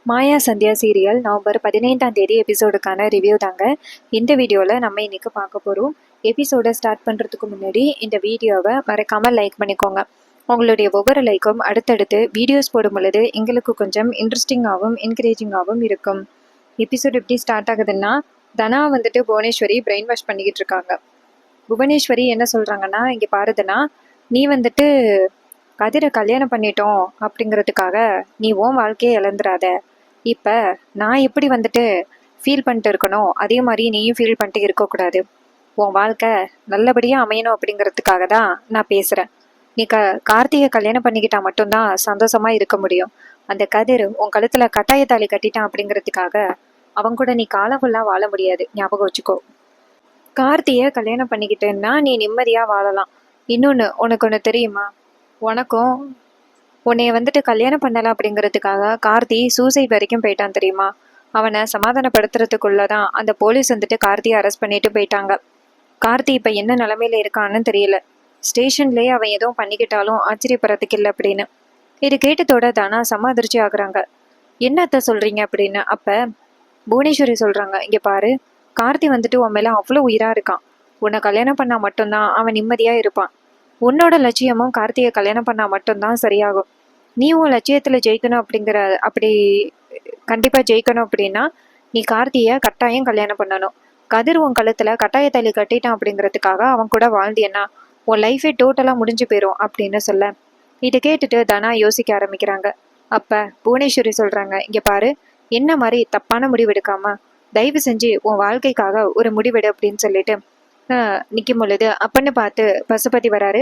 மாயா Sandhya serial November 15ஆம் தேதி எபிசோடுக்கான review தாங்க இந்த வீடியோவில் நம்ம இன்னைக்கு பார்க்க போகிறோம். எபிசோடை ஸ்டார்ட் பண்ணுறதுக்கு முன்னாடி இந்த வீடியோவை மறக்காமல் லைக் பண்ணிக்கோங்க. உங்களுடைய ஒவ்வொரு லைக்கும் அடுத்தடுத்து வீடியோஸ் போடும் பொழுது எங்களுக்கு கொஞ்சம் இன்ட்ரெஸ்டிங்காகவும் என்கரேஜிங்காகவும் இருக்கும். எபிசோட் எப்படி ஸ்டார்ட் ஆகுதுன்னா, தனா வந்துட்டு புவனேஸ்வரி பிரெயின் வாஷ் பண்ணிக்கிட்டு இருக்காங்க. புவனேஸ்வரி என்ன சொல்கிறாங்கன்னா, இங்கே பாருதுன்னா, நீ வந்துட்டு கதிரை கல்யாணம் பண்ணிட்டோம் அப்படிங்கிறதுக்காக நீ உன் வாழ்க்கையை இழந்துடாத. இப்போ நான் எப்படி வந்துட்டு ஃபீல் பண்ணிட்டு இருக்கணும், அதே மாதிரி நீயும் ஃபீல் பண்ணிட்டு இருக்கக்கூடாது. உன் வாழ்க்கை நல்லபடியாக அமையணும் அப்படிங்கிறதுக்காக தான் நான் பேசுகிறேன். நீ கார்த்திகை கல்யாணம் பண்ணிக்கிட்டா மட்டும்தான் சந்தோஷமாக இருக்க முடியும். அந்த கதிர் உன் கழுத்தில் கட்டாய தாலி கட்டிட்டான் அப்படிங்கிறதுக்காக அவன் கூட நீ காலம் ஃபுல்லாக வாழ முடியாது, ஞாபகம் வச்சுக்கோ. கார்த்தியை கல்யாணம் பண்ணிக்கிட்டேன்னா நீ நிம்மதியாக வாழலாம். இன்னொன்று உனக்கு ஒன்று தெரியுமா, உனக்கும் உன்னைய வந்துட்டு கல்யாணம் பண்ணலாம் அப்படிங்கிறதுக்காக கார்த்தி சூசைட் வரைக்கும் போயிட்டான் தெரியுமா. அவனை சமாதானப்படுத்துறதுக்குள்ளதான் அந்த போலீஸ் வந்துட்டு கார்த்தியை அரெஸ்ட் பண்ணிட்டு போயிட்டாங்க. கார்த்தி இப்போ என்ன நிலமையில இருக்கான்னு தெரியல. ஸ்டேஷன்லேயே அவன் எதுவும் பண்ணிக்கிட்டாலும் ஆச்சரியப்படுறதுக்கு இல்லை அப்படின்னு. இது கேட்டதோட தானா செம அதிர்ச்சி ஆகுறாங்க. என்னத்த சொல்றீங்க அப்படின்னு. அப்ப புவனேஸ்வரி சொல்றாங்க, இங்க பாரு, கார்த்தி வந்துட்டு உன் மேல அவ்வளோ உயிரா இருக்கான். உன்னை கல்யாணம் பண்ணா மட்டும்தான் அவன் நிம்மதியா இருப்பான். உன்னோட லட்சியமும் கார்த்தியை கல்யாணம் பண்ணா மட்டும்தான் சரியாகும். நீ உன் லட்சியத்துல ஜெயிக்கணும் அப்படி கண்டிப்பா ஜெயிக்கணும் அப்படின்னா நீ கார்த்தியை கட்டாயம் கல்யாணம் பண்ணணும். கதிர் உன் கழுத்துல கட்டாய தள்ளி கட்டிட்டான் அப்படிங்கிறதுக்காக அவன் கூட வாழ்ந்தியன்னா உன் லைஃபே டோட்டலா முடிஞ்சு போயிடும் அப்படின்னு சொல்ல, இதை கேட்டுட்டு தனா யோசிக்க ஆரம்பிக்கிறாங்க. அப்ப புவனேஸ்வரி சொல்றாங்க, இங்க பாரு, என்ன மாதிரி தப்பான முடிவு எடுக்காம தயவு செஞ்சு உன் வாழ்க்கைக்காக ஒரு முடிவெடு அப்படின்னு சொல்லிட்டு நிற்கும் பொழுது அப்பன்னு பார்த்து பசுபதி வராரு.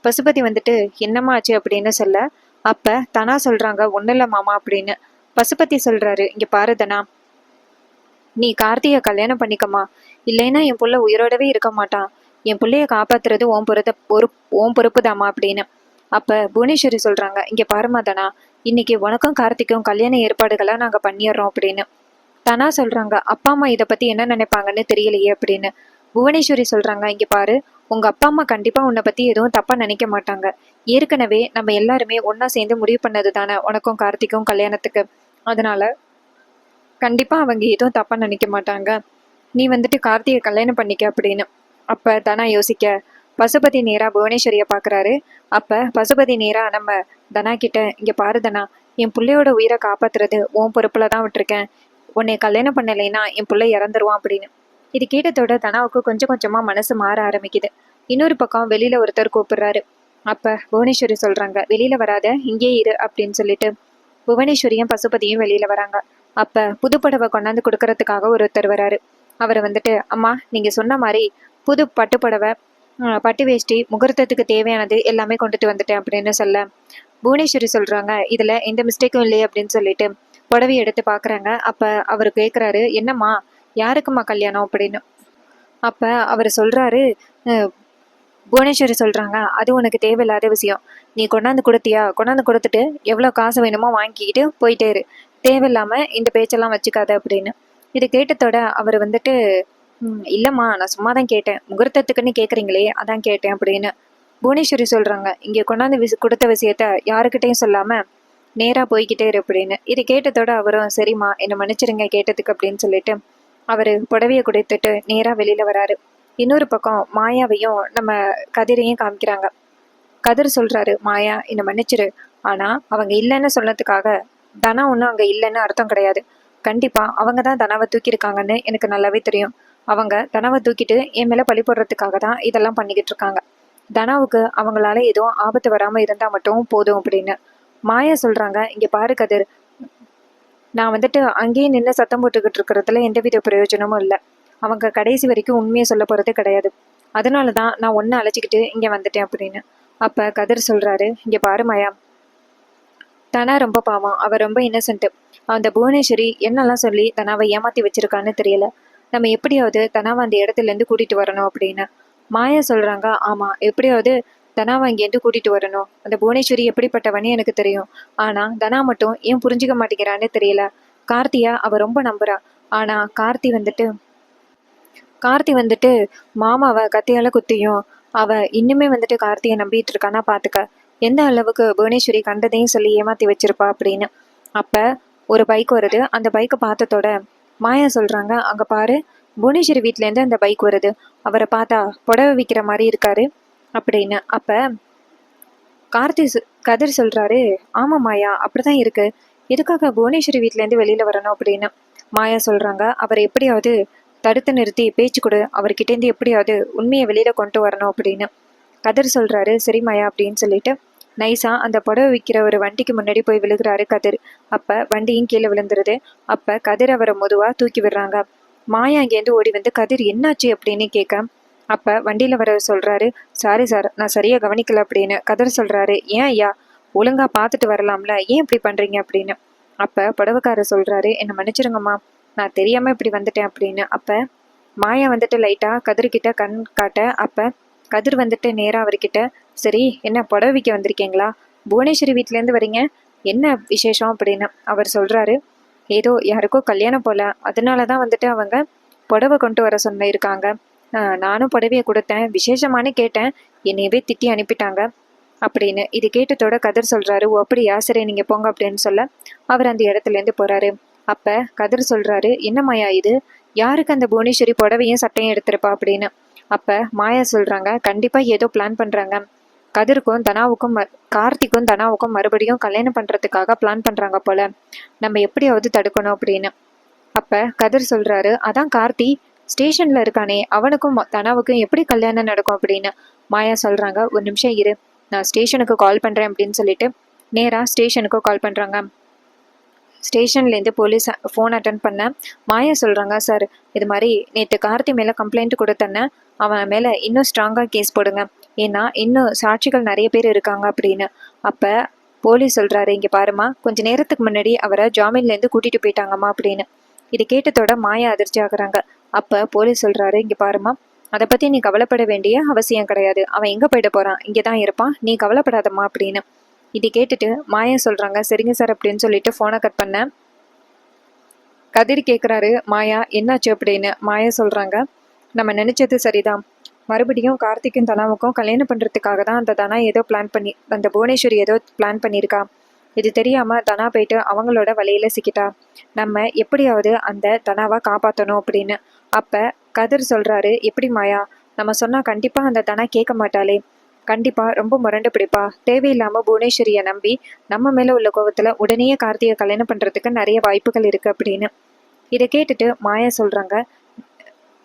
பசுபதி வந்துட்டு என்னம்மா ஆச்சு அப்படின்னு சொல்ல, அப்ப தனா சொல்றாங்க, ஒன்றும் இல்லை மாமா அப்படின்னு. பசுபதி சொல்றாரு, இங்க பாரு தனா, நீ கார்த்தியை கல்யாணம் பண்ணிக்கமா, இல்லைன்னா என் புள்ள உயிரோடவே இருக்க மாட்டான். என் பிள்ளைய காப்பாத்துறது ஓம் பொறுப்பு தாமா அப்படின்னு. அப்ப புவனேஸ்வரி சொல்றாங்க, இங்க பாருமா தனா, இன்னைக்கு உனக்கும் கார்த்திக்கும் கல்யாண ஏற்பாடுகளை நாங்க பண்ணிடுறோம் அப்படின்னு. தனா சொல்றாங்க, அப்பா அம்மா இதை பத்தி என்ன நினைப்பாங்கன்னு தெரியலையே அப்படின்னு. புவனேஸ்வரி சொல்றாங்க, இங்க பாரு, உங்க அப்பா அம்மா கண்டிப்பா உன்னை பத்தி எதுவும் தப்பா நினைக்க மாட்டாங்க. ஏற்கனவே நம்ம எல்லாருமே ஒன்னா சேர்ந்து முடிவு பண்ணது தானே உனக்கும் கார்த்திக்கும் கல்யாணத்துக்கு. அதனால கண்டிப்பா அவங்க எதுவும் தப்பா நினைக்க மாட்டாங்க. நீ வந்துட்டு கார்த்திகை கல்யாணம் பண்ணிக்க அப்படின்னு. அப்ப தனா யோசிக்க பசுபதி நேரா புவனேஸ்வரிய பாக்குறாரு. அப்ப பசுபதி நேரா நம்ம தனா கிட்ட, இங்க பாரு தனா, என் பிள்ளையோட உயிரை காப்பாத்துறது உன் பொறுப்புல தான் விட்டுருக்கேன். உன்னை கல்யாணம் பண்ணலைன்னா என் பிள்ளை இறந்துருவான் அப்படின்னு. இது கேட்டதோட தனாவுக்கு கொஞ்சம் கொஞ்சமா மனசு மாற ஆரம்பிக்குது. இன்னொரு பக்கம் வெளியில ஒருத்தர் கூப்பிடுறாரு. அப்ப புவனேஸ்வரி சொல்றாங்க, வெளியில வராத, இங்கே இரு அப்படின்னு சொல்லிட்டு புவனேஸ்வரியும் பசுபதியும் வெளியில வராங்க. அப்ப புதுப்படவை கொண்டாந்து கொடுக்கறதுக்காக ஒருத்தர் வராரு. அவர் வந்துட்டு, அம்மா நீங்க சொன்ன மாதிரி புது பட்டுப்படவை, பட்டு வேஷ்டி, முகூர்த்தத்துக்கு தேவையானது எல்லாமே கொண்டுட்டு வந்துட்டேன் அப்படின்னு சொல்ல, புவனேஸ்வரி சொல்றாங்க, இதுல எந்த மிஸ்டேக்கும் இல்லையே அப்படின்னு சொல்லிட்டு புடவையை எடுத்து பாக்குறாங்க. அப்ப அவர் கேட்குறாரு, என்னம்மா யாருக்குமா கல்யாணம் அப்படின்னு. அப்ப அவர் சொல்றாரு, புவனேஸ்வரி சொல்றாங்க, அது உனக்கு தேவையில்லாத விஷயம். நீ கொண்டாந்து கொடுத்தியா, கொண்டாந்து கொடுத்துட்டு எவ்வளோ காசு வேணுமோ வாங்கிக்கிட்டு போயிட்டே இரு, தேவையில்லாம இந்த பேச்செல்லாம் வச்சுக்காத அப்படின்னு. இது கேட்டதோட அவர் வந்துட்டு, இல்லம்மா நான் சும்மா தான் கேட்டேன், முகூர்த்தத்துக்குன்னு கேட்குறீங்களே அதான் கேட்டேன் அப்படின்னு. புவனேஸ்வரி சொல்றாங்க, இங்கே கொண்டாந்து கொடுத்த விஷயத்த யாருக்கிட்டையும் சொல்லாம நேரா போய்கிட்டே இரு அப்படின்னு. இது கேட்டதோட அவரும், சரிம்மா என்னை மன்னிச்சிருங்க கேட்டதுக்கு அப்படின்னு சொல்லிட்டு அவரு புடவையை கொடுத்துட்டு நேரா வெளியில வராரு. இன்னொரு பக்கம் மாயாவையும் நம்ம கதிரையும் காமிக்கிறாங்க. கதிர் சொல்றாரு, மாயா என்னை மன்னிச்சிரு, ஆனா அவங்க இல்லைன்னு சொன்னதுக்காக தனா ஒன்றும் அங்க இல்லைன்னு அர்த்தம் கிடையாது. கண்டிப்பா அவங்க தான் தனாவை தூக்கியிருக்காங்கன்னு எனக்கு நல்லாவே தெரியும். அவங்க தனாவை தூக்கிட்டு என் மேல பழி போடுறதுக்காக தான் இதெல்லாம் பண்ணிக்கிட்டு இருக்காங்க. தனாவுக்கு அவங்களால எதுவும் ஆபத்து வராம இருந்தா மட்டும் போதும் அப்படின்னு. மாயா சொல்றாங்க, இங்க பாரு கதிர், நான் வந்துட்டு அங்கேயே நின்று சத்தம் போட்டுக்கிட்டு இருக்கிறதுல எந்தவித பிரயோஜனமும் இல்லை. அவங்க கடைசி வரைக்கும் உண்மையை சொல்ல போறது கிடையாது. அதனால தான் நான் ஒன்று அழைச்சிக்கிட்டு இங்கே வந்துட்டேன் அப்படின்னு. அப்போ கதிர் சொல்றாரு, இங்கே பாரு மாயா, தனா ரொம்ப பாவம், அவ ரொம்ப இன்னசென்ட். அந்த புவனேஸ்வரி என்னெல்லாம் சொல்லி தனாவை ஏமாத்தி வச்சிருக்கான்னு தெரியல. நம்ம எப்படியாவது தனாவை அந்த இடத்துல இருந்து கூட்டிட்டு வரணும் அப்படின்னு. மாயா சொல்றாங்க, ஆமா எப்படியாவது தனாவை அங்கேருந்து கூட்டிட்டு வரணும். அந்த புவனேஸ்வரி எப்படிப்பட்டவனே எனக்கு தெரியும். ஆனா தனா மட்டும் ஏன் புரிஞ்சுக்க மாட்டேங்கிறான்னு தெரியல. கார்த்தியா அவ ரொம்ப நம்புறா. ஆனா கார்த்தி வந்துட்டு மாமாவை கத்தியால குத்தியும் அவ இன்னுமே வந்துட்டு கார்த்தியை நம்பிட்டு இருக்கானா பாத்துக்க. எந்த அளவுக்கு புவனேஸ்வரி கண்டதையும் சொல்லி ஏமாத்தி வச்சிருப்பா அப்படின்னு. அப்ப ஒரு பைக் வருது. அந்த பைக்கை பார்த்ததோட மாயா சொல்கிறாங்க, அங்கே பாரு, புவனேஸ்வரி வீட்டிலேருந்து அந்த பைக் வருது. அவரை பார்த்தா புடவை விற்கிற மாதிரி இருக்காரு அப்படின்னு. அப்போ கதிர் சொல்கிறாரு, ஆமாம் மாயா, அப்படி தான் இருக்குது. எதுக்காக புவனேஸ்வரி வீட்டிலேருந்து வெளியில் வரணும் அப்படின்னு. மாயா சொல்கிறாங்க, அவரை எப்படியாவது தடுத்து நிறுத்தி பேச்சு கொடு, அவர்கிட்டேருந்து எப்படியாவது உண்மையை வெளியில் கொண்டு வரணும் அப்படின்னு. கதிர் சொல்கிறாரு, சரி மாயா அப்படின்னு சொல்லிட்டு நைஸாக அந்த புடவை விற்கிற ஒரு வண்டிக்கு முன்னாடி போய் விழுகிறாரு கதிர். அப்போ வண்டியும் கீழே விழுந்துருது. அப்போ கதிர் அவரை மெதுவாக தூக்கி விடுறாங்க. மாயா அங்கேருந்து ஓடி வந்து, கதிர் என்னாச்சு அப்படின்னு கேட்க, அப்போ வண்டியில் வர சொல்கிறாரு, சாரி சார், நான் சரியாக கவனிக்கல அப்படின்னு. கதிர் சொல்கிறாரு, ஏன் ஐயா, ஒழுங்காக பார்த்துட்டு வரலாம்ல, ஏன் இப்படி பண்ணுறீங்க அப்படின்னு. அப்போ புடவைக்காரர் சொல்கிறாரு, என்னை மன்னிச்சிருங்கம்மா, நான் தெரியாமல் இப்படி வந்துட்டேன் அப்படின்னு. அப்போ மாயா வந்துட்டு லைட்டாக கதிர்கிட்ட கண் காட்ட, அப்போ கதிர் வந்துட்டு நேராக அவர்கிட்ட, சரி என்ன புடவை விற்க வந்திருக்கீங்களா, புவனேஸ்வரி வீட்டிலேருந்து வரீங்க, என்ன விசேஷம் அப்படின்னு அவர் சொல்கிறாரு, ஏதோ யாருக்கோ கல்யாணம் போல, அதனால தான் வந்துட்டு அவங்க புடவை கொண்டு வர இருக்காங்க. நானும் புடவையை கொடுத்தேன், விசேஷமானு கேட்டேன், என்னையவே திட்டி அனுப்பிட்டாங்க அப்படின்னு. இது கேட்டதோட கதிர் சொல்கிறாரு, ஓ அப்படியா, சரி நீங்கள் போங்க அப்படின்னு சொல்ல அவர் அந்த இடத்துலேருந்து போகிறாரு. அப்போ கதிர் சொல்கிறாரு, என்ன மாயா இது, யாருக்கு அந்த புவனேஸ்வரி புடவையும் சட்டையும் எடுத்திருப்பா அப்படின்னு. அப்போ மாயா சொல்கிறாங்க, கண்டிப்பாக ஏதோ பிளான் பண்ணுறாங்க, கதிருக்கும் தனாவுக்கும் கார்த்திக்கும் தனாவுக்கும் மறுபடியும் கல்யாணம் பண்ணுறதுக்காக பிளான் பண்ணுறாங்க போல, நம்ம எப்படியாவது தடுக்கணும் அப்படின்னு. அப்போ கதிர் சொல்கிறாரு, அதான் கார்த்தி ஸ்டேஷனில் இருக்கானே, அவனுக்கும் தனாவுக்கும் எப்படி கல்யாணம் நடக்கும் அப்படின்னு. மாயா சொல்கிறாங்க, ஒரு நிமிஷம் இரு, நான் ஸ்டேஷனுக்கு கால் பண்ணுறேன் அப்படின்னு சொல்லிட்டு நேராக ஸ்டேஷனுக்கு கால் பண்ணுறாங்க. ஸ்டேஷன்லேருந்து போலீஸ் ஃபோன் அட்டன் பண்ண மாயா சொல்கிறாங்க, சார் இது மாதிரி நேற்று கார்த்தி மேலே கம்ப்ளைண்ட் கொடுத்தேன்னு, அவன் மேலே இன்னும் ஸ்ட்ராங்காக கேஸ் போடுங்க, ஏன்னா இன்னும் சாட்சிகள் நிறைய பேர் இருக்காங்க அப்படின்னு. அப்போ போலீஸ் சொல்கிறாரு, இங்கே பாருமா, கொஞ்சம் நேரத்துக்கு முன்னாடி அவரை ஜாமீன்லேருந்து கூட்டிகிட்டு போயிட்டாங்கம்மா அப்படின்னு. இது கேட்டதோட மாயா அதிர்ச்சி ஆகுறாங்க. அப்போ போலீஸ் சொல்கிறாரு, இங்கே பாருமா, அதை பற்றி நீ கவலைப்பட வேண்டிய அவசியம் கிடையாது, அவன் எங்கே போயிட போகிறான், இங்கே தான் இருப்பான், நீ கவலைப்படாதம்மா அப்படின்னு. இது கேட்டுட்டு மாயா சொல்கிறாங்க, சரிங்க சார் அப்படின்னு சொல்லிட்டு ஃபோனை கட் பண்ண கதிர் கேட்குறாரு, மாயா என்னாச்சு அப்படின்னு. மாயா சொல்கிறாங்க, நம்ம நினச்சது சரிதான், மறுபடியும் கார்த்திக்கும் தனாவுக்கும் கல்யாணம் பண்ணுறதுக்காக தான் அந்த தனா ஏதோ பிளான் பண்ணி, அந்த புவனேஸ்வரி ஏதோ பிளான் பண்ணியிருக்கா, இது தெரியாமல் தனா போயிட்டு அவங்களோட வலையில் சிக்கிட்டா, நம்ம எப்படியாவது அந்த தனாவை காப்பாற்றணும் அப்படின்னு. அப்போ கதிர் சொல்கிறாரு, எப்படி மாயா, நம்ம சொன்னால் கண்டிப்பாக அந்த தனா கேட்க மாட்டாளே, கண்டிப்பாக ரொம்ப முரண்டு பிடிப்பா, தேவையில்லாமல் புவனேஸ்வரியை நம்பி நம்ம மேலே உள்ள கோவத்தில் உடனே கார்த்திகை கல்யாணம் பண்ணுறதுக்கு நிறைய வாய்ப்புகள் இருக்குது அப்படின்னு. இதை கேட்டுட்டு மாயா சொல்கிறாங்க,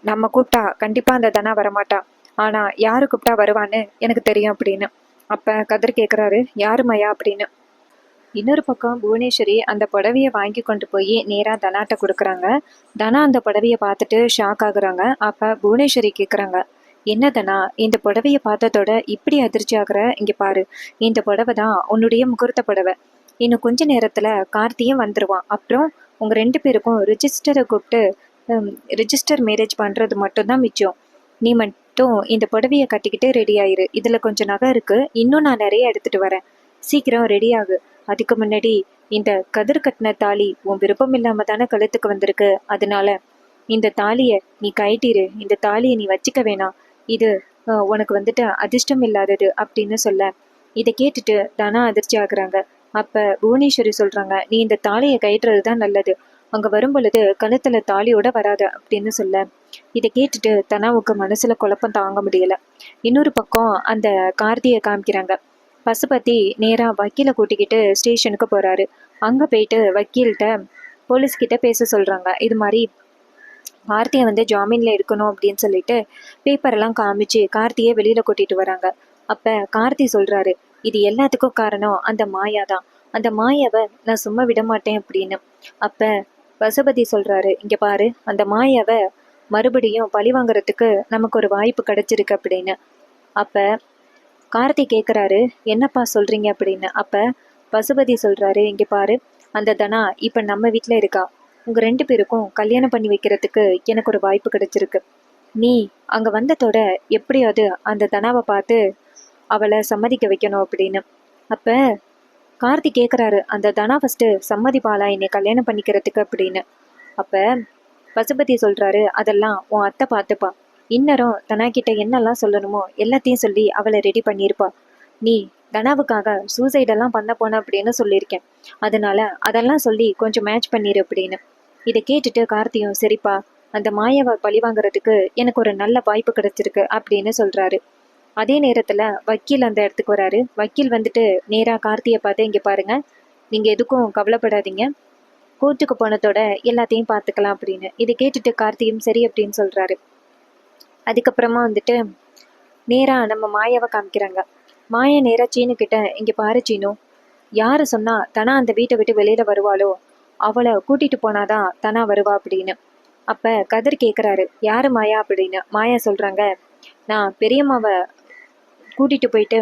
நம்ம கூப்பிட்டா கண்டிப்பாக அந்த தனா வரமாட்டா, ஆனால் யாரு கூப்பிட்டா வருவான்னு எனக்கு தெரியும் அப்படின்னு. அப்போ கதிர் கேட்குறாரு, யாரு மாயா அப்படின்னு. இன்னொரு பக்கம் புவனேஸ்வரி அந்த புடவையை வாங்கி கொண்டு போய் நேராக தனாட்ட கொடுக்குறாங்க. தனா அந்த புடவையை பார்த்துட்டு ஷாக் ஆகுறாங்க. அப்போ புவனேஸ்வரி கேட்குறாங்க, என்ன தனா, இந்த புடவையை பார்த்ததோட இப்படி அதிர்ச்சி ஆகுற, இங்கே பாரு, இந்த புடவை தான் உன்னுடைய முகூர்த்த புடவை, இன்னும் கொஞ்ச நேரத்தில் கார்த்தியும் வந்துடுவான், அப்புறம் உங்கள் ரெண்டு பேருக்கும் ரிஜிஸ்டரை கூப்பிட்டு ரிஜிஸ்டர் மேரேஜ் பண்ணுறது மட்டும்தான் மிச்சம், நீ மட்டும் இந்த புடவையை கட்டிக்கிட்டு ரெடி ஆயிரு, இதில் கொஞ்சம் நகை இருக்குது, இன்னும் நான் நிறைய எடுத்துகிட்டு வரேன், சீக்கிரம் ரெடி ஆகு, அதுக்கு முன்னாடி இந்த கதிர் கட்டின தாலி உன் விருப்பம் இல்லாம தானே கழுத்துக்கு வந்திருக்கு, அதனால இந்த தாலியை நீ கட்டிரு, இந்த தாலியை நீ வச்சுக்க வேணாம், இது உனக்கு வந்துட்டு அதிர்ஷ்டம் இல்லாதது அப்படின்னு சொல்ல, இதை கேட்டுட்டு தனா அதிர்ச்சி ஆகுறாங்க. அப்ப புவனேஸ்வரி சொல்றாங்க, நீ இந்த தாலியை கட்டுறது தான் நல்லது, அங்க வரும் பொழுது கழுத்துல தாலியோட வராது அப்படின்னு சொல்ல, இதை கேட்டுட்டு தனாவுக்கு மனசுல குழப்பம் தாங்க முடியல. இன்னொரு பக்கம் அந்த கார்த்தியை காமிக்கிறாங்க. பசுபதி நேராக வக்கீலை கூட்டிக்கிட்டு ஸ்டேஷனுக்கு போகிறாரு. அங்கே போயிட்டு வக்கீல்கிட்ட போலீஸ்கிட்ட பேச சொல்கிறாங்க. இது மாதிரி கார்த்தியை வந்து ஜாமீனில் எடுக்கணும் அப்படின்னு சொல்லிட்டு பேப்பரெல்லாம் காமிச்சு கார்த்தியை வெளியில் கூட்டிகிட்டு வராங்க. அப்போ கார்த்தி சொல்கிறாரு, இது எல்லாத்துக்கும் காரணம் அந்த மாயா தான், அந்த மாயாவை நான் சும்மா விட மாட்டேன் அப்படின்னு. அப்போ பசுபதி சொல்கிறாரு, இங்கே பாரு, அந்த மாயாவை மறுபடியும் பழி வாங்குறதுக்கு நமக்கு ஒரு வாய்ப்பு கிடைச்சிருக்கு அப்படின்னு. அப்போ கார்த்தி கேட்குறாரு, என்னப்பா சொல்கிறீங்க அப்படின்னு. அப்போ பசுபதி சொல்கிறாரு, இங்கே பாரு, அந்த தனா இப்போ நம்ம வீட்டில் இருக்கா, உங்கள் ரெண்டு பேருக்கும் கல்யாணம் பண்ணி வைக்கிறதுக்கு எனக்கு ஒரு வாய்ப்பு கிடைச்சிருக்கு, நீ அங்கே வந்ததோட எப்படியாவது அந்த தனாவை பார்த்து அவளை சம்மதிக்க வைக்கணும் அப்படின்னு. அப்போ கார்த்தி கேட்குறாரு, அந்த தனா ஃபஸ்ட்டு சம்மதிப்பாளா என்னை கல்யாணம் பண்ணிக்கிறதுக்கு அப்படின்னு. அப்போ பசுபதி சொல்கிறாரு, அதெல்லாம் உன் அத்தை பார்த்துப்பா, இன்னரும் தனாக்கிட்ட என்னெல்லாம் சொல்லணுமோ எல்லாத்தையும் சொல்லி அவளை ரெடி பண்ணியிருப்பா, நீ தனாவுக்காக சூசைடெல்லாம் பண்ண போனேன் அப்படின்னு சொல்லியிருக்கேன். அதனால அதெல்லாம் சொல்லி கொஞ்சம் மேட்ச் பண்ணிடு அப்படின்னு. இதை கேட்டுட்டு கார்த்தியும் சரிப்பா, அந்த மாயாவை பழி வாங்குறதுக்கு எனக்கு ஒரு நல்ல வாய்ப்பு கிடைச்சிருக்கு அப்படின்னு சொல்றாரு. அதே நேரத்துல வக்கீல் அந்த இடத்துக்கு வராரு. வக்கீல் வந்துட்டு நேரா கார்த்தியை பார்த்து, இங்க பாருங்க, நீங்க எதுக்கும் கவலைப்படாதீங்க, கோர்ட்டுக்கு போனதோட எல்லாத்தையும் பார்த்துக்கலாம் அப்படின்னு. இதை கேட்டுட்டு கார்த்தியும் சரி அப்படின்னு சொல்றாரு. அதுக்கப்புறமா வந்துட்டு நேரா நம்ம மாயாவை காமிக்கிறாங்க. மாயா நேரா சீனு கிட்ட, இங்க பாரு சீனு, யாரு சொன்னா தனா அந்த வீட்டை விட்டு வெளியில வருவாளோ அவளை கூட்டிட்டு போனாதான் தனா வருவா அப்படின்னு. அப்ப கதிர் கேக்குறாரு, யாரு மாயா அப்படின்னு. மாயா சொல்றாங்க, நான் பெரியம்மாவை கூட்டிட்டு போயிட்டு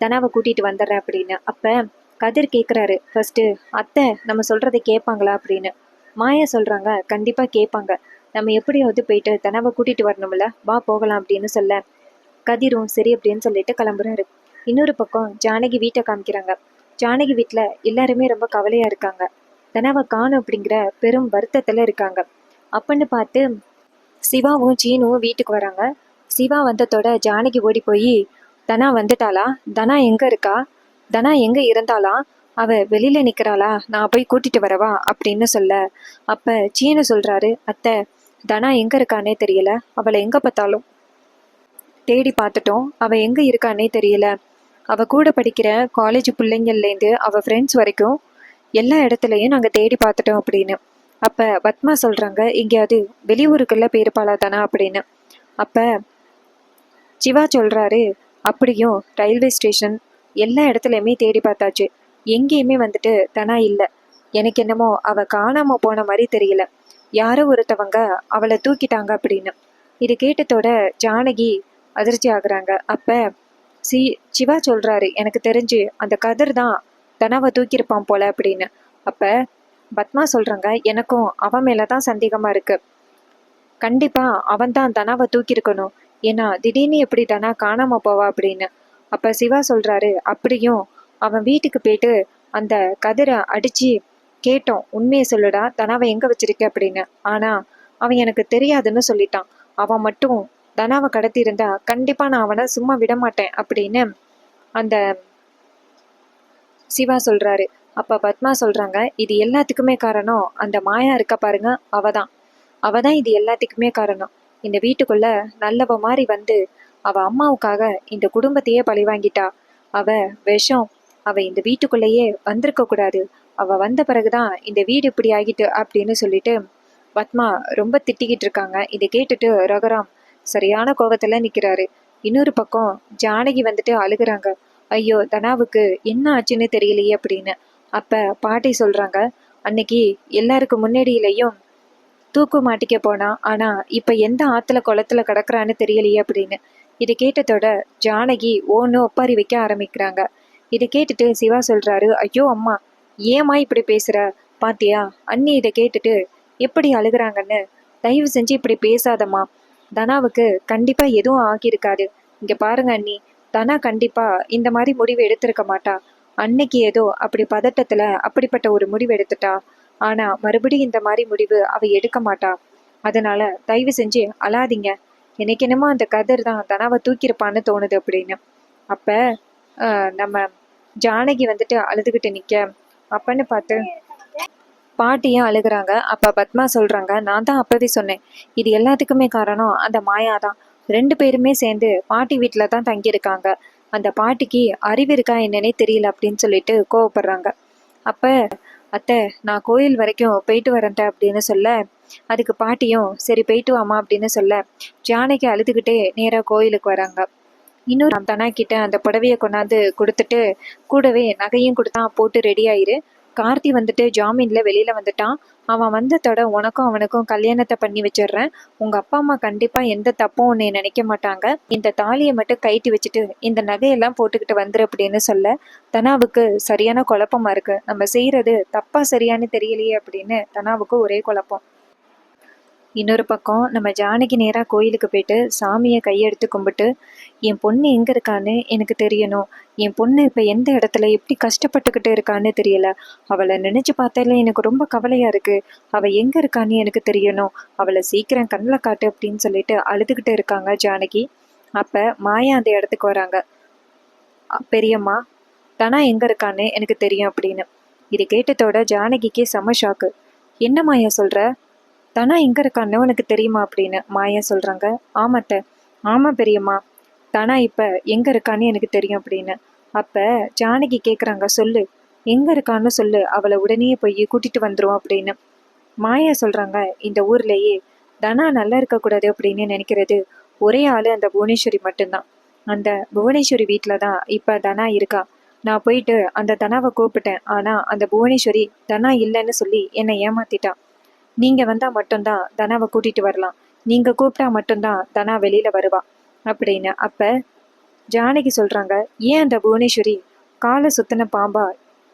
தனாவை கூட்டிட்டு வந்துடுறேன் அப்படின்னு. அப்ப கதிர் கேக்குறாரு, ஃபர்ஸ்ட் அத்தை நம்ம சொல்றதை கேட்பாங்களா அப்படின்னு. மாயா சொல்றாங்க, கண்டிப்பா கேட்பாங்க, நம்ம எப்படியாவது போயிட்டு தனாவை கூட்டிட்டு வரணும்ல, வா போகலாம் அப்படின்னு சொல்ல கதிரும் சரி அப்படின்னு சொல்லிட்டு கிளம்புறாரு. இன்னொரு பக்கம் ஜானகி வீட்டை காமிக்கிறாங்க. ஜானகி வீட்டுல எல்லாருமே ரொம்ப கவலையா இருக்காங்க. தனாவை காணும் அப்படிங்கிற பெரும் வருத்தத்துல இருக்காங்க. அப்பன்னு பார்த்து சிவாவும் சீனுவும் வீட்டுக்கு வராங்க. சிவா வந்ததோட ஜானகி ஓடி போய், தனா வந்துட்டாளா, தனா எங்க இருக்கா, தனா எங்க இருந்தாளா, அவ வெளியில நிக்கிறாளா, நான் போய் கூட்டிட்டு வரவா அப்படின்னு சொல்ல, அப்ப சீனு சொல்றாரு, அத்தை தனா எங்க இருக்கானே தெரியல, அவளை எங்க பார்த்தாலும் தேடி பார்த்துட்டோம், அவ எங்க இருக்கானே தெரியல, அவ கூட படிக்கிற காலேஜ் பிள்ளைங்கள்லேருந்து அவ ஃப்ரெண்ட்ஸ் வரைக்கும் எல்லா இடத்துலையும் நாங்க தேடி பார்த்துட்டோம் அப்படின்னு. அப்ப பத்மா சொல்றாங்க, எங்கேயாவது வெளியூருக்குள்ள போயிருப்பாளா தானா அப்படின்னு. அப்ப சிவா சொல்றாரு, அப்படியும் ரயில்வே ஸ்டேஷன் எல்லா இடத்துலையுமே தேடி பார்த்தாச்சு, எங்கேயுமே வந்துட்டு தனா இல்லை, எனக்கு என்னமோ அவ காணாம போன மாதிரி தெரியல, யாரோ ஒருத்தவங்க அவளை தூக்கிட்டாங்க அப்படின்னு. இது கேட்டதோட ஜானகி அதிர்ச்சி ஆகுறாங்க. அப்ப சிவா சொல்றாரு, எனக்கு தெரிஞ்சு அந்த கதிர் தான் தனாவை தூக்கியிருப்பான் போல அப்படின்னு. அப்ப பத்மா சொல்றாங்க, எனக்கும் அவன் மேலதான் சந்தேகமா இருக்கு, கண்டிப்பா அவன் தான் தனாவை தூக்கியிருக்கணும், ஏன்னா திடீர்னு எப்படி தனா காணாம போவா அப்படின்னு. அப்ப சிவா சொல்றாரு, அப்படியும் அவன் வீட்டுக்கு போயிட்டு அந்த கதிரை அடிச்சு கேட்டோம், உண்மையை சொல்லுடா தனாவை எங்க வச்சிருக்க அப்படின்னு. ஆனா அவன் எனக்கு தெரியாதுன்னு சொல்லிட்டான், அவன் மட்டும் தனாவை கடத்தி இருந்தா கண்டிப்பா நான் அவனை சும்மா விட மாட்டேன் அப்படின்னு அந்த சிவா சொல்றாரு. அப்ப பத்மா சொல்றாங்க, இது எல்லாத்துக்குமே காரணம் அந்த மாயா இருக்க பாருங்க, அவதான் இது எல்லாத்துக்குமே காரணம். இந்த வீட்டுக்குள்ள நல்லவ மாதிரி வந்து அவ அம்மாவுக்காக இந்த குடும்பத்தையே பழி வாங்கிட்டா, அவ விஷம், அவ இந்த வீட்டுக்குள்ளேயே வந்திருக்க கூடாது, அவ வந்த பிறகுதான் இந்த வீடு இப்படி ஆகிட்டு அப்படின்னு சொல்லிட்டு பத்மா ரொம்ப திட்டிக்கிட்டு இருக்காங்க. இதை கேட்டுட்டு ரகுராம் சரியான கோபத்துல நிக்கிறாரு. இன்னொரு பக்கம் ஜானகி வந்துட்டு அழுகுறாங்க, ஐயோ தனாவுக்கு என்ன ஆச்சுன்னு தெரியலையே அப்படின்னு. அப்ப பாட்டி சொல்றாங்க, அன்னைக்கு எல்லாருக்கு முன்னாடியிலையும் தூக்கு மாட்டிக்க போனா, ஆனா இப்ப எந்த ஆத்துல குளத்துல கிடக்குறான்னு தெரியலையே அப்படின்னு. இதை கேட்டதோட ஜானகி ஓன்னு ஒப்பாரி வைக்க ஆரம்பிக்கிறாங்க. இதை கேட்டுட்டு சிவா சொல்றாரு, ஐயோ அம்மா, ஏமா இப்படி பேசுற, பாத்தியா அண்ணி இதை கேட்டுட்டு எப்படி அழுகுறாங்கன்னு, தயவு செஞ்சு இப்படி பேசாதம்மா, தனாவுக்கு கண்டிப்பா எதுவும் ஆகியிருக்காது, இங்க பாருங்க அண்ணி, தனா கண்டிப்பா இந்த மாதிரி முடிவு எடுத்திருக்க மாட்டா, அன்னைக்கு ஏதோ அப்படி பதட்டத்துல அப்படிப்பட்ட ஒரு முடிவு எடுத்துட்டா, ஆனா மறுபடியும் இந்த மாதிரி முடிவு அவ எடுக்க மாட்டா, அதனால தயவு செஞ்சு அழாதீங்க, எனக்கு என்னமோ அந்த கதிர் தான் தனாவை தூக்கியிருப்பான்னு தோணுது அப்படின்னு. அப்ப நம்ம ஜானகி வந்துட்டு அழுதுகிட்டு நிக்க, அப்பன்னு பார்த்து பாட்டியும் அழுகுறாங்க. அப்ப பத்மா சொல்றாங்க, நான் தான் அப்பவே சொன்னேன், இது எல்லாத்துக்குமே காரணம் அந்த மாயா தான், 2 பேருமே சேர்ந்து பாட்டி வீட்டுல தான் தங்கியிருக்காங்க, அந்த பாட்டிக்கு அறிவு இருக்கா என்னன்னே தெரியல அப்படின்னு சொல்லிட்டு கோவப்படுறாங்க. அப்ப அத்தை நான் கோயில் வரைக்கும் போயிட்டு வரேன் அப்படின்னு சொல்ல, அதுக்கு பாட்டியும் சரி போயிட்டு வாமா அப்படின்னு சொல்ல, ஜானகி அழுதுகிட்டே நேரா கோயிலுக்கு வராங்க. இன்னொரு தனா கிட்ட அந்த புடவைய கொண்டாந்து கொடுத்துட்டு கூடவே நகையும் கொடுத்தா, போட்டு ரெடி ஆயிரு, கார்த்தி வந்துட்டு ஜாமீன்ல வெளியில வந்துட்டான், அவன் வந்ததோட உனக்கும் அவனுக்கும் கல்யாணத்தை பண்ணி வச்சிடுறேன், உங்க அப்பா அம்மா கண்டிப்பா எந்த தப்பும் உன்னை நினைக்க மாட்டாங்க, இந்த தாலியை மட்டும் கைட்டி வச்சுட்டு இந்த நகையெல்லாம் போட்டுக்கிட்டு வந்துரு அப்படின்னு சொல்ல, தனாவுக்கு சரியான குழப்பமா இருக்கு, நம்ம செய்யறது தப்பா சரியான்னு தெரியலையே அப்படின்னு தனாவுக்கு ஒரே குழப்பம். இன்னொரு பக்கம் நம்ம ஜானகி நேராக கோயிலுக்கு போயிட்டு சாமியை கையெடுத்து கும்பிட்டு, என் பொண்ணு எங்கே இருக்கான்னு எனக்கு தெரியணும், என் பொண்ணு இப்போ எந்த இடத்துல எப்படி கஷ்டப்பட்டுக்கிட்டு இருக்கான்னு தெரியல, அவளை நினச்சி பார்த்தாலே எனக்கு ரொம்ப கவலையாக இருக்குது, அவள் எங்கே இருக்கான்னு எனக்கு தெரியணும், அவளை சீக்கிரம் கண்ணில் காட்டு அப்படின்னு சொல்லிட்டு அழுதுகிட்டு இருக்காங்க ஜானகி. அப்போ மாயா அந்த இடத்துக்கு வராங்க. பெரியம்மா, தனா எங்கே இருக்கான்னு எனக்கு தெரியும் அப்படின்னு. இது கேட்டதோட ஜானகிக்கு செம ஷாக்கு. என்ன மாயா சொல்கிற? தனா எங்கே இருக்கான்னு உனக்கு தெரியுமா அப்படின்னு மாயா சொல்கிறாங்க. ஆமாத்த. ஆமாம் பெரியம்மா, தனா இப்போ எங்கே இருக்கான்னு எனக்கு தெரியும் அப்படின்னு. அப்போ ஜானகி கேட்குறாங்க, சொல்லு எங்கே இருக்கான்னு சொல்லு, அவளை உடனே போய் கூட்டிகிட்டு வந்துடும் அப்படின்னு. மாயா சொல்கிறாங்க, இந்த ஊர்லேயே தனா நல்லா இருக்கக்கூடாது அப்படின்னு நினைக்கிறது ஒரே ஆள் அந்த புவனேஸ்வரி மட்டும்தான். அந்த புவனேஸ்வரி வீட்டில் தான் இப்போ தனா இருக்கா. நான் போயிட்டு அந்த தனாவை கூப்பிட்டேன், ஆனால் அந்த புவனேஸ்வரி தனா இல்லைன்னு சொல்லி என்னை ஏமாத்திட்டான். நீங்கள் வந்தால் மட்டும்தான் தனாவை கூட்டிகிட்டு வரலாம், நீங்கள் கூப்பிட்டா மட்டும்தான் தனா வெளியில் வருவா அப்படின்னு. அப்போ ஜானகி சொல்கிறாங்க, ஏன் அந்த புவனேஸ்வரி காலை சுத்தின பாம்பா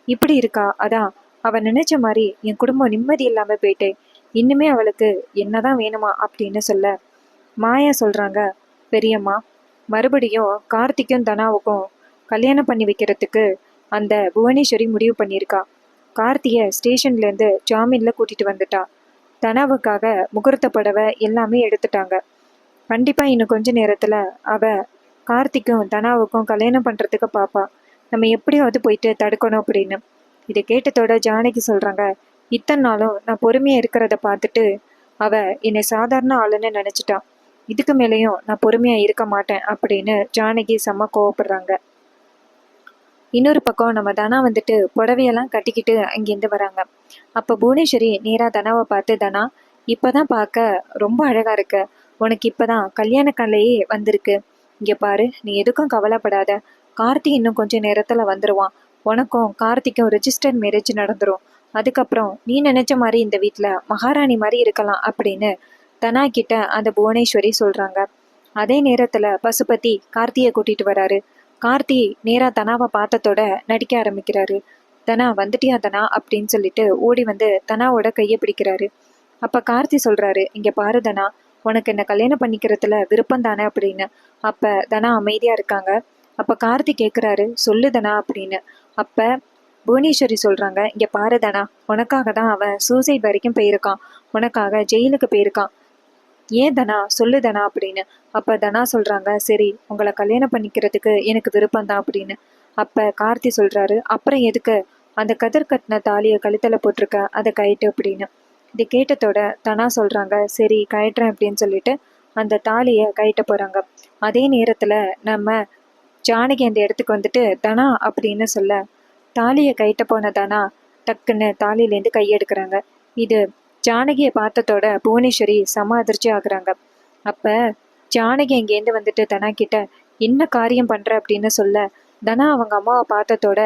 இப்படி இருக்கா? அதான் அவன் நினைச்ச மாதிரி என் குடும்பம் நிம்மதி இல்லாமல் போயிட்டு இன்னுமே அவளுக்கு என்னதான் வேணுமா அப்படின்னு சொல்ல மாயா சொல்கிறாங்க, பெரியம்மா மறுபடியும் கார்த்திக்கும் தனாவுக்கும் கல்யாணம் பண்ணி வைக்கிறதுக்கு அந்த புவனேஸ்வரி முடிவு பண்ணியிருக்கா. கார்த்தியை ஸ்டேஷன்லேருந்து ஜாமீனில் கூட்டிகிட்டு வந்துட்டா. தனாவுக்காக முகூர்த்த புடவை எல்லாமே எடுத்துட்டாங்க. கண்டிப்பாக இன்னும் கொஞ்ச நேரத்தில் அவள் கார்த்திக்கும் தனாவுக்கும் கல்யாணம் பண்ணுறதுக்கு பாப்பா. நம்ம எப்படியாவது போயிட்டு தடுக்கணும் அப்படின்னு. இதை கேட்டதோட ஜானகி சொல்கிறாங்க, இத்தனை நாளும் நான் பொறுமையாக இருக்கிறத பார்த்துட்டு அவள் என்னை சாதாரண ஆளுன்னு நினச்சிட்டான். இதுக்கு மேலேயும் நான் பொறுமையாக இருக்க மாட்டேன் அப்படின்னு ஜானகி செம்ம கோவப்படுறாங்க. இன்னொரு பக்கம் நம்ம தனா வந்துட்டு புடவையெல்லாம் கட்டிக்கிட்டு அங்கேருந்து வராங்க. அப்போ புவனேஸ்வரி நேராக தனாவை பார்த்து, தனா இப்போதான் பார்க்க ரொம்ப அழகாக இருக்க, உனக்கு இப்போதான் கல்யாண கலையே வந்திருக்கு. இங்கே பாரு, நீ எதுக்கும் கவலைப்படாத, கார்த்தி இன்னும் கொஞ்சம் நேரத்தில் வந்துடுவான். உனக்கும் கார்த்திக்கும் ரெஜிஸ்டர் மேரேஜ் நடந்துடும். அதுக்கப்புறம் நீ நினச்ச மாதிரி இந்த வீட்டில் மகாராணி மாதிரி இருக்கலாம் அப்படின்னு தனா கிட்ட அந்த புவனேஸ்வரி சொல்கிறாங்க. அதே நேரத்தில் பசுபதி கார்த்தியை கூட்டிகிட்டு வராரு. கார்த்தி நேராக தனாவை பார்த்ததோட நடிக்க ஆரம்பிக்கிறாரு. தனா வந்துட்டியா தனா அப்படின்னு சொல்லிட்டு ஓடி வந்து தனாவோட கையை பிடிக்கிறாரு. அப்போ கார்த்தி சொல்கிறாரு, இங்கே பாரு தனா, உனக்கு என்ன கல்யாணம் பண்ணிக்கிறதுல விருப்பம் தானே அப்படின்னு. அப்போ தனா அமைதியாக இருக்காங்க. அப்போ கார்த்தி கேட்குறாரு, சொல்லு தனா அப்படின்னு. அப்போ புவனேஸ்வரி சொல்கிறாங்க, இங்கே பாரு தனா, உனக்காக தான் அவன் சூசைட் வரைக்கும் போயிருக்கான், உனக்காக ஜெயிலுக்கு போயிருக்கான். ஏன் தனா, சொல்லு தனா அப்படின்னு. அப்போ தனா சொல்கிறாங்க, சரி உங்களை கல்யாணம் பண்ணிக்கிறதுக்கு எனக்கு விருப்பம்தான் அப்படின்னு. அப்போ கார்த்தி சொல்கிறாரு, அப்புறம் எதுக்கு அந்த கதிர் கட்டின தாலியை கழுத்தில் போட்டிருக்க, அதை கயிட்டு அப்படின்னு. இது கேட்டதோட தனா சொல்கிறாங்க, சரி கயிட்டுறேன் அப்படின்னு சொல்லிட்டு அந்த தாலியை கயிட்ட போகிறாங்க. அதே நேரத்தில் நம்ம ஜானகி அந்த இடத்துக்கு வந்துட்டு தனா அப்படின்னு சொல்ல, தாலியை கயிட்ட போன தனா டக்குன்னு தாலியிலேருந்து கையெடுக்கிறாங்க. இது ஜானகியை பார்த்ததோட புவனேஸ்வரி செம அதிர்ச்சி ஆகுறாங்க. அப்போ ஜானகி அங்கேருந்து வந்துட்டு தனா கிட்ட என்ன காரியம் பண்ணுற அப்படின்னு சொல்ல, தனா அவங்க அம்மாவை பார்த்ததோட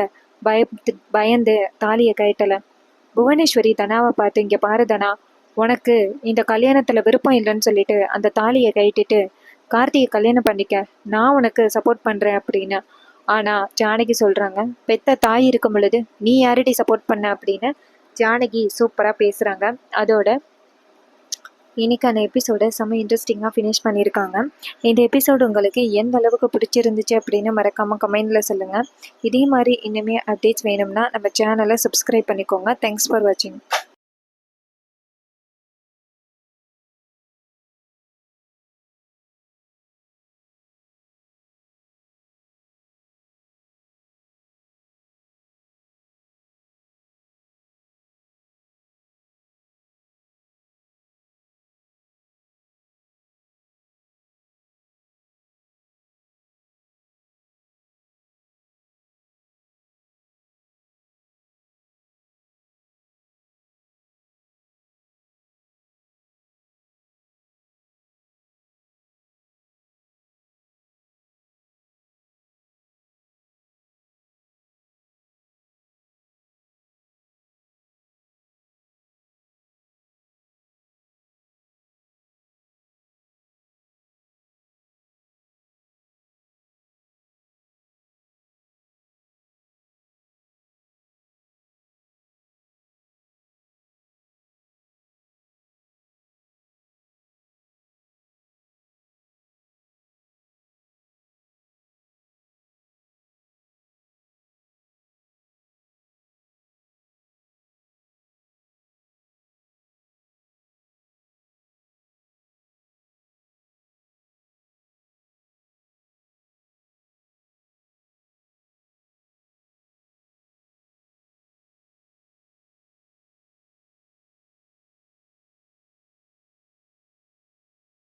பயந்து தாலியை கயட்டலை. புவனேஸ்வரி தனாவை பார்த்து, இங்கே பாரு தனா, உனக்கு இந்த கல்யாணத்தில் விருப்பம் இல்லைன்னு சொல்லிட்டு அந்த தாலியை கட்டிட்டு கார்த்தியை கல்யாணம் பண்ணிக்க, நான் உனக்கு சப்போர்ட் பண்ணுறேன் அப்படின்னு. ஆனால் ஜானகி சொல்கிறாங்க, பெத்த தாய் இருக்கும் பொழுது நீ யாரடி சப்போர்ட் பண்ண அப்படின்னு ஜானகி சூப்பராக பேசுகிறாங்க. அதோட இன்னைக்கான எபிசோடை செம்ம இன்ட்ரெஸ்டிங்காக ஃபினிஷ் பண்ணியிருக்காங்க. இந்த எபிசோடு உங்களுக்கு எந்த அளவுக்கு பிடிச்சிருந்துச்சு அப்படின்னு மறக்காமல் கமெண்டில் சொல்லுங்கள். இதே மாதிரி இன்னுமே அப்டேட்ஸ் வேணும்னா நம்ம சேனலை சப்ஸ்கிரைப் பண்ணிக்கோங்க. தேங்க்ஸ் ஃபார் வாட்சிங்.